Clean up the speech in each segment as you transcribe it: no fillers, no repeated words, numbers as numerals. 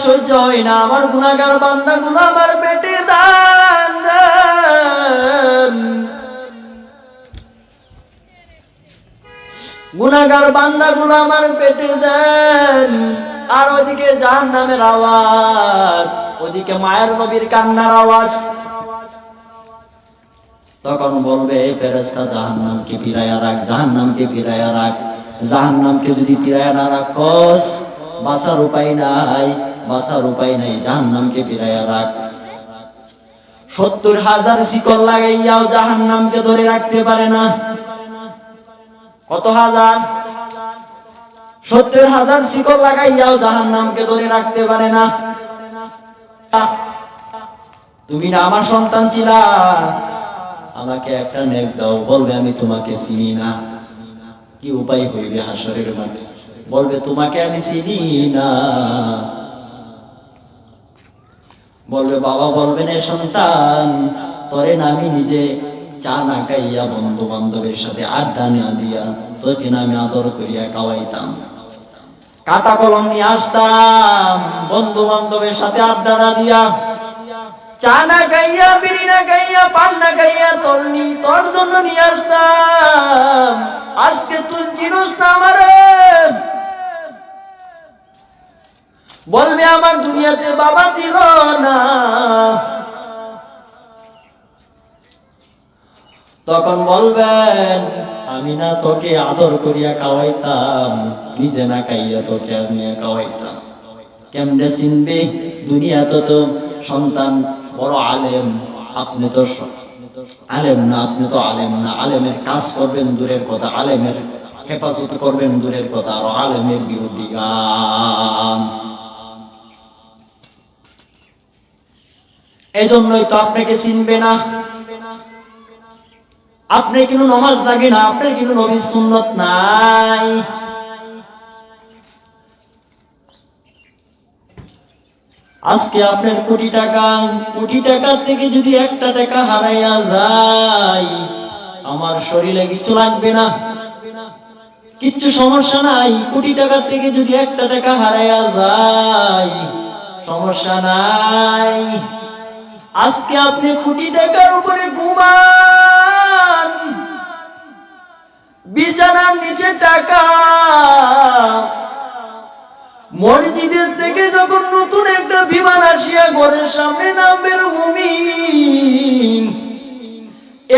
সহ্য হয় না, আমার গুনাহগার বান্দাগুলো আমার পেটে দান দেন। গুনাহগার বান্দাগুলো আমার পেটে দেন। আর ওদিকে জাহান্নামের আওয়াজ, ওদিকে মায়ের নবীর কান্নার আওয়াজ। তখন বলবে ফেরেশতা জাহান্নামকে ফিরাইয়া রাখ, জাহান্নামকে ফিরাইয়া রাখ। জাহান্নামকে যদি ফিরাইয়া না রাখস বাঁচার উপায় নাই, বাঁচার উপায় নাই, জাহান্নামকে ফিরাইয়া রাখ। ৭০,০০০ শিকল লাগাইয়াও জাহান্নামকে ধরে রাখতে পারে না। কত হাজার? ৭০,০০০ শিকল লাগাইয়াও জাহান্নামকে ধরে রাখতে পারে না। তুমি না আমার সন্তান ছিলা, আমাকে একটা নেক দাও। বলবে আমি তোমাকে চিনি না। কি উপায় হইবে হাসরের মাঠে? বলবে তোমাকে আমি চিনি না। বলবে বাবা, বলবেন এ সন্তান, তোরে না আমি নিজে চা না খাইয়া বন্ধু বান্ধবের সাথে আড্ডা না দিয়া তোকে না আমি আদর করিয়া খাওয়াইতাম, কাটা কলম নিয়ে আসতাম, বন্ধু বান্ধবের সাথে আড্ডা না দিয়া, চা না খাইয়া, বিড়ি না খাইয়া, পান না খাইয়া তোর জন্য নিয়ে আসতাম। আজকে তুই চিনিস না আমারে। বলবে আমার দুনিয়াতে বাবা ছিল না। তখন বলবেন আমি না তোকে আদর করিয়া খাওয়াইতাম, নিজে না খাইয়া তোকে নিয়ে খাওয়াইতাম। কেমনে চিনবে? দুনিয়া তো সন্তান বড় আলেম, আপনি তো আলেম না, আপনি তো আলেম না। আলেমের কাজ করবেন দূরের কথা, আলেমের হেফাজত করবেন দূরের কথা, আর আলেমের বিরোধী গান। এই জন্যই তো আপনাকে চিনবে না। আপনি কিন্তু নামাজ লাগে না, আপনার কিন্তু নবীর সুন্নত নাই। আজকে আপনার কোটি টাকার থেকে যদি একটা টাকা হারাইয়া যায়, আমার শরীরে কিছু লাগবে না, কিচ্ছু সমস্যা নাই। কোটি টাকার থেকে যদি একটা টাকা হারাইয়া যায়, সমস্যা নাই। আজকে আপনি কোটি টাকার উপরে ঘুমান, বিছানার নিচে টাকা। মসজিদের থেকে যখন নতুন একটা বিমান আসিয়া ঘরের সামনে নামবে মুমিন,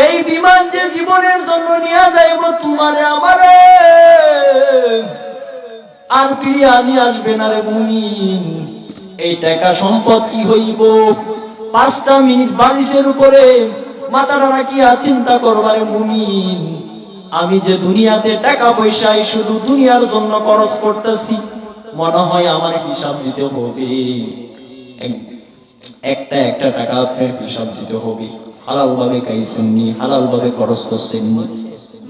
এই বিমান যে জীবনের জন্য নিয়ে যাইব তোমারে আমারে, আর ফিরিয়ে নিয়ে আসবে না রে মুমিন। এই টাকা সম্পদ কি হইব? 5টা মিনিট বালিশের উপরে মাথাটা রাখিয়া চিন্তা করবারে মুমিন, আমি যে দুনিয়াতে টাকা পয়সায় শুধু দুনিয়ার জন্য খরচ করতেছি, মনে হয় আমার হিসাব দিতে হবে। একটা টাকা আপনার হিসাব দিতে হবে। হালাল ভাবে খাইছেন নি, হালাল ভাবে খরচ করছেন নি,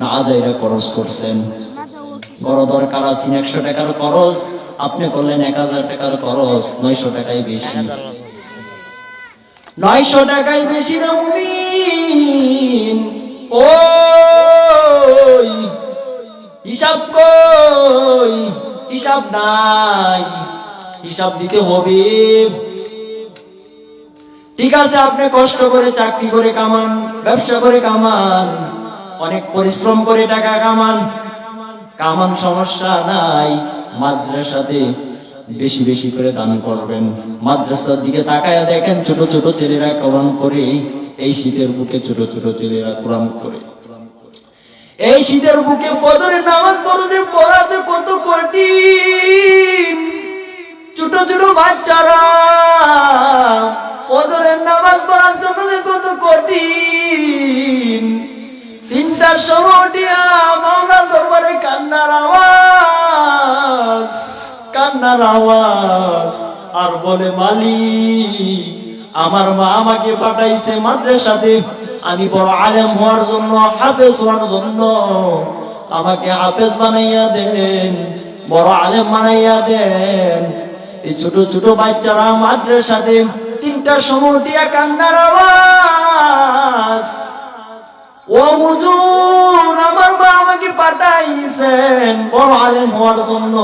না আজাইরা খরচ করছেন। বড় দরকার আছেন 100 টাকার খরচ, আপনি করলেন 1000 টাকার খরচ, 900 টাকাই বেশি। 900 টাকাই বেশি না মুমিন? ওই হিসাব কই? হিসাব নাই, হিসাব দিতে হবে। ঠিক আছে, আপনি কষ্ট করে চাকরি করে কামান, ব্যবসা করে কামান, অনেক পরিশ্রম করে টাকা কামান, সমস্যা নাই। মাদ্রাসাতে বেশি বেশি করে দান করবেন। মাদ্রাসার দিকে তাকায়া দেখেন ছোট ছোট ছেলেরা কোরআন করে, এই শীতের বুকে ছোট ছোট ছেলেরা কোরআন করে। এই শীতের বুকে ফজরের নামাজ পড়াতে কত কঠিন। ছোট ছোট বাচ্চারা ফজরের নামাজ পড়ার জন্য কত কঠিন। 3টার সময় উঠিয়া মাওলার দরবারে কান্নার আওয়াজ, আর বলে মালিক, আমার মা আমাকে পাঠাইছে মাদ্রাসাতে, আমি বড় আলেম হওয়ার জন্য, হাফেজ হওয়ার জন্য। আমাকে হাফেজ বানাইয়া দেন, বড় আলেম বানাইয়া দেন। এই ছোট ছোট বাচ্চারা মাদ্রাসাতে 3টার সময় উঠিয়া কান্নার আওয়াজ, ও হুজুর আমার মা আমাকে পাঠাইছেন বড় আলেম হওয়ার জন্য।